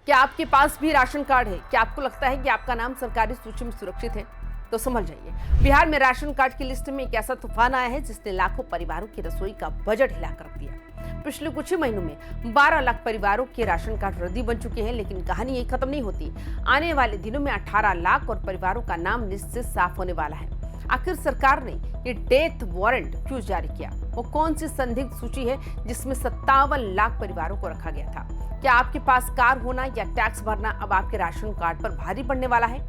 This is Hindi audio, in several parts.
क्या आपके पास भी राशन कार्ड है? क्या आपको लगता है कि आपका नाम सरकारी सूची में सुरक्षित है? तो समझ जाइए, बिहार में राशन कार्ड की लिस्ट में एक ऐसा तूफान आया है जिसने लाखों परिवारों की रसोई का बजट हिलाकर रख दिया। पिछले कुछ ही महीनों में 12 लाख परिवारों के राशन कार्ड रद्दी बन चुके हैं, लेकिन कहानी यही खत्म नहीं होती। आने वाले दिनों में 18 लाख और परिवारों का नाम लिस्ट से साफ होने वाला है। आखिर सरकार ने ये डेथ वारंट क्यों जारी किया? वो कौन सी संदिग्ध सूची है जिसमें 57 लाख परिवारों को रखा गया था? क्या आपके पास कार होना या टैक्स भरना अब आपके राशन कार्ड पर भारी पड़ने वाला है?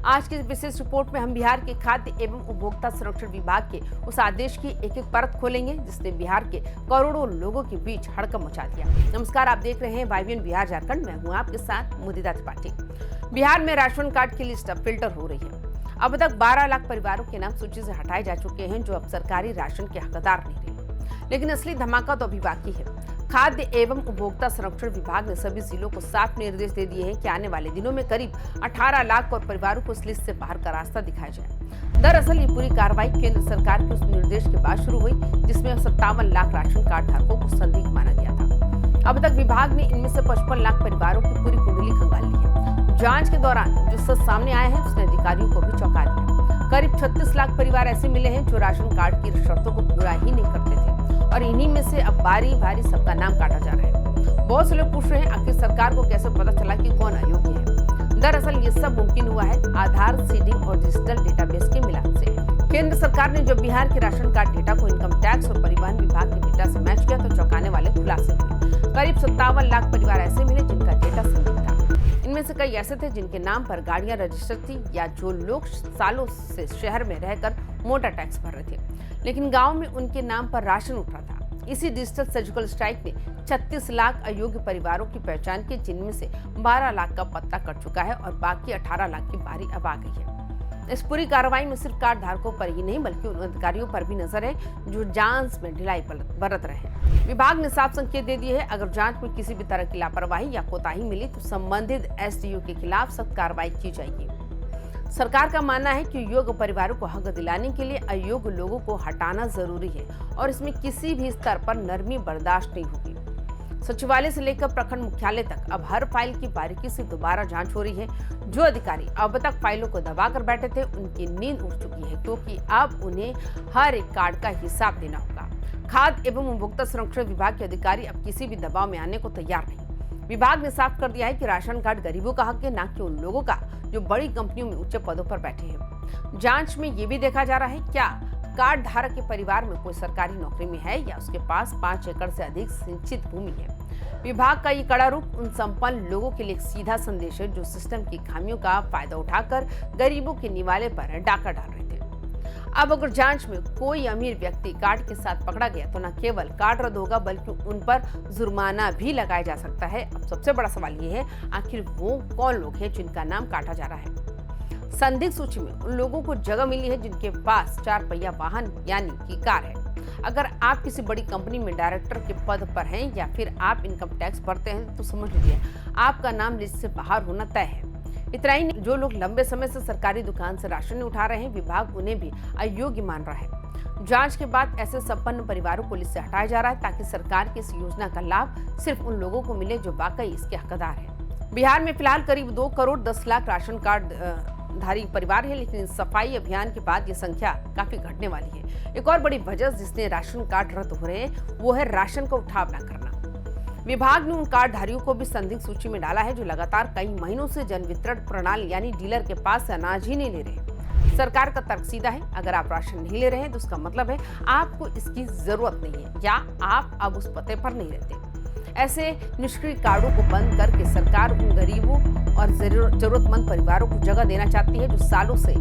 आज की विशेष रिपोर्ट में हम बिहार के खाद्य एवं उपभोक्ता संरक्षण विभाग के उस आदेश की एक एक परत खोलेंगे जिसने बिहार के करोड़ों लोगों के बीच हड़कंप मचा दिया। नमस्कार, आप देख रहे हैं YBN बिहार झारखंड। मैं हूं आपके साथ मुदिता त्रिपाठी। बिहार में राशन कार्ड की लिस्ट अब फिल्टर हो रही है। अब तक 12 लाख परिवारों के नाम सूची से हटाए जा चुके हैं जो अब सरकारी राशन के हकदार नहीं रहे। लेकिन असली धमाका तो अभी बाकी है। खाद्य एवं उपभोक्ता संरक्षण विभाग ने सभी जिलों को साफ निर्देश दे दिए हैं कि आने वाले दिनों में करीब 18 लाख और परिवारों को इस लिस्ट से बाहर का रास्ता दिखाया जाए। दरअसल ये पूरी कार्रवाई केंद्र सरकार के उस निर्देश के बाद शुरू हुई जिसमें 57 लाख राशन कार्ड धारकों को संदिग्ध माना गया था। अब तक विभाग ने इनमें से 55 लाख परिवारों की पूरी कुंडली खंगाल ली है। जांच के दौरान जो सच सामने आया है उसने अधिकारियों को भी चौंका दिया। करीब 36 लाख परिवार ऐसे मिले हैं जो राशन कार्ड की शर्तों को पूरा ही नहीं करते थे और इन्हीं में से अब बारी बारी सबका नाम काटा जा रहा है। बहुत से लोग पूछ रहे हैं आखिर सरकार को कैसे पता चला कि कौन अयोग्य है? दरअसल ये सब मुमकिन हुआ है आधार सीडिंग और डिजिटल डेटाबेस के मिलान से। केंद्र सरकार ने जब बिहार के राशन कार्ड डेटा को इनकम टैक्स और परिवहन विभाग के डेटा से मैच किया तो चौंकाने वाले खुलासे हुए। करीब 57 लाख परिवार ऐसे मिले जिनका डेटा संदिग्ध था। इनमें से कई ऐसे थे जिनके नाम पर गाड़ियां रजिस्टर थी या जो लोग सालों से शहर में रहकर मोटा टैक्स भर रहे थे, लेकिन गांव में उनके नाम पर राशन उठ रहा था। इसी डिजिटल सर्जिकल स्ट्राइक ने 36 लाख अयोग्य परिवारों की पहचान की, जिनमें से 12 लाख का पत्ता कट चुका है और बाकी 18 लाख की बारी अब आ गई है। इस पूरी कार्रवाई में सिर्फ कार्ड धारकों पर ही नहीं बल्कि उन अधिकारियों पर भी नजर है जो जांच में ढिलाई बरत रहे हैं। विभाग ने साफ संकेत दे दिए है, अगर जांच में किसी भी तरह की लापरवाही या कोताही मिली तो संबंधित SDO के खिलाफ सख्त कार्रवाई की जाएगी। सरकार का मानना है कि योग्य परिवारों को हक दिलाने के लिए अयोग्य लोगों को हटाना जरूरी है और इसमें किसी भी स्तर पर नरमी बर्दाश्त नहीं होगी। सचिवालय से लेकर प्रखंड मुख्यालय तक अब हर फाइल की बारीकी से दोबारा जांच हो रही है। जो अधिकारी अब तक फाइलों को दबाकर बैठे थे उनकी नींद उड़ चुकी है, क्योंकि अब उन्हें हर एक कार्ड का हिसाब देना होगा। खाद्य एवं उपभोक्ता संरक्षण विभाग के अधिकारी अब किसी भी दबाव में आने को तैयार नहीं। विभाग ने साफ कर दिया है कि राशन कार्ड गरीबों का हक है, न कि उन लोगों का जो बड़ी कंपनियों में उच्च पदों पर बैठे हैं। जांच में ये भी देखा जा रहा है क्या कार्ड धारक के परिवार में कोई सरकारी नौकरी में है या उसके पास 5 एकड़ से अधिक सिंचित भूमि है। विभाग का ये कड़ा रुख उन संपन्न लोगों के लिए एक सीधा संदेश है जो सिस्टम की खामियों का फायदा उठाकर गरीबों के निवाले पर डाका डाल रहे थे। अब अगर जांच में कोई अमीर व्यक्ति कार्ड के साथ पकड़ा गया तो न केवल कार्ड रद्द होगा बल्कि उन पर जुर्माना भी लगाया जा सकता है। अब सबसे बड़ा सवाल ये है, आखिर वो कौन लोग हैं जिनका नाम काटा जा रहा है? संदिग्ध सूची में उन लोगों को जगह मिली है जिनके पास 4 पहिया वाहन यानी कि कार है। अगर आप किसी बड़ी कंपनी में डायरेक्टर के पद पर हैं या फिर आप इनकम टैक्स भरते हैं तो समझ लीजिए आपका नाम लिस्ट से बाहर होना तय है। इतना ही नहीं, जो लोग लंबे समय से सरकारी दुकान से राशन उठा रहे हैं विभाग उन्हें भी अयोग्य मान रहा है। जांच के बाद ऐसे संपन्न परिवारों को लिस्ट से हटाया जा रहा है ताकि सरकार की इस योजना का लाभ सिर्फ उन लोगों को मिले जो वाकई इसके हकदार हैं। बिहार में फिलहाल करीब 2 करोड़ 10 लाख राशन कार्ड धारी परिवार है, लेकिन सफाई अभियान के बाद ये संख्या काफी घटने वाली है। एक और बड़ी वजह जिसने राशन कार्ड रद्द हो रहे हैं वो है राशन का उठाव न करना। विभाग ने उन कार्डधारियों को भी संदिग्ध सूची में डाला है जो लगातार कई महीनों से जन वितरण प्रणाली यानी डीलर के पास से अनाज ही नहीं ले रहे। सरकार का तर्क सीधा है, अगर आप राशन नहीं ले रहे हैं तो उसका मतलब है आपको इसकी जरूरत नहीं है या आप अब उस पते पर नहीं रहते। ऐसे निष्क्रिय कार्डों को बंद करके सरकार उन गरीबों और जरूरतमंद परिवारों को जगह देना चाहती है जो सालों से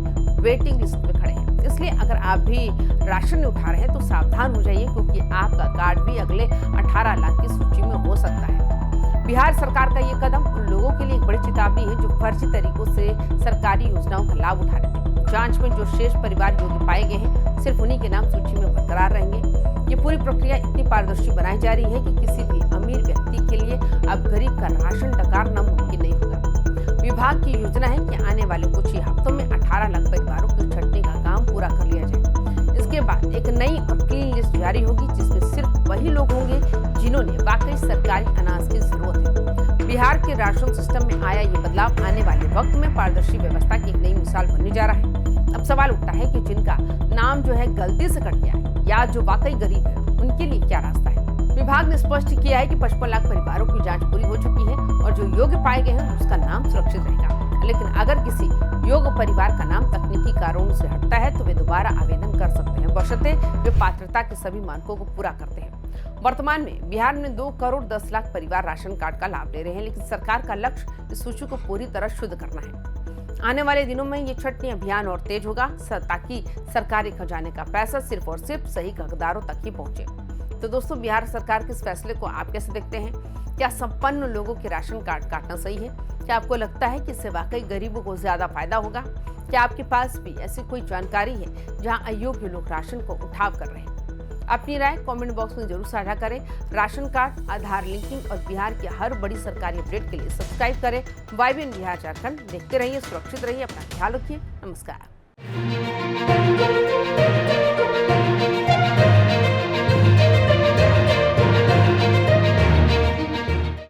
वेटिंग लिस्ट में खड़े हैं। इसलिए अगर आप भी राशन नहीं उठा रहे हैं तो सावधान हो जाइए, क्योंकि आपका कार्ड भी अगले 18 लाख की सूची में हो सकता है। बिहार सरकार का ये कदम उन लोगों के लिए एक बड़ी चेतावनी है जो फर्जी तरीकों से सरकारी योजनाओं का लाभ उठा रहे थे। जांच में जो शेष परिवार योग्य पाए गए हैं सिर्फ उन्हीं के नाम सूची में बरकरार रहेंगे। ये पूरी प्रक्रिया इतनी पारदर्शी बनाई जा रही है कि किसी भी अमीर व्यक्ति के लिए अब गरीब का राशन डकारना मुमकिन नहीं होगा। विभाग की योजना है कि आने वाले कुछ ही हफ्तों में 18 लाख परिवारों को छंटने का काम पूरा कर लिया जाए। इसके बाद एक नई और क्लीन लिस्ट जारी होगी जिसमें सिर्फ वही लोग होंगे जिन्होंने वाकई सरकारी अनाज की जरूरत है। बिहार के राशन सिस्टम में आया ये बदलाव आने वाले वक्त में पारदर्शी व्यवस्था की एक नई मिसाल बनने जा रहा है। अब सवाल उठता है कि जिनका नाम जो है गलती से कट गया है या जो वाकई गरीब है, उनके लिए क्या रास्ता है। विभाग ने स्पष्ट किया है कि 55 लाख परिवारों की जांच पूरी हो चुकी है और जो योग्य पाए गए हैं उसका नाम सुरक्षित रहेगा। लेकिन अगर किसी योग्य परिवार का नाम तकनीकी कारणों से हटता है तो वे दोबारा आवेदन कर सकते हैं, बशर्ते वे पात्रता के सभी मानकों को पूरा करते हैं। वर्तमान में बिहार में 2 करोड़ 10 लाख परिवार राशन कार्ड का लाभ ले रहे हैं, लेकिन सरकार का लक्ष्य इस सूची को पूरी तरह शुद्ध करना है। आने वाले दिनों में ये छंटनी अभियान और तेज होगा ताकि सरकारी खजाने का पैसा सिर्फ और सिर्फ सही हकदारों तक ही पहुंचे। तो दोस्तों, बिहार सरकार के इस फैसले को आप कैसे देखते हैं? क्या संपन्न लोगों के राशन कार्ड काटना सही है? क्या आपको लगता है कि इससे वाकई गरीबों को ज्यादा फायदा होगा? क्या आपके पास भी ऐसी कोई जानकारी है जहां अयोग्य लोग राशन को उठाव कर रहे हैं? अपनी राय कमेंट बॉक्स में जरूर साझा करें। राशन कार्ड, आधार लिंकिंग और बिहार की हर बड़ी सरकारी अपडेट के लिए सब्सक्राइब करें YBN बिहार झारखंड। देखते रहिए, सुरक्षित रहिए, अपना ख्याल रखिए। नमस्कार।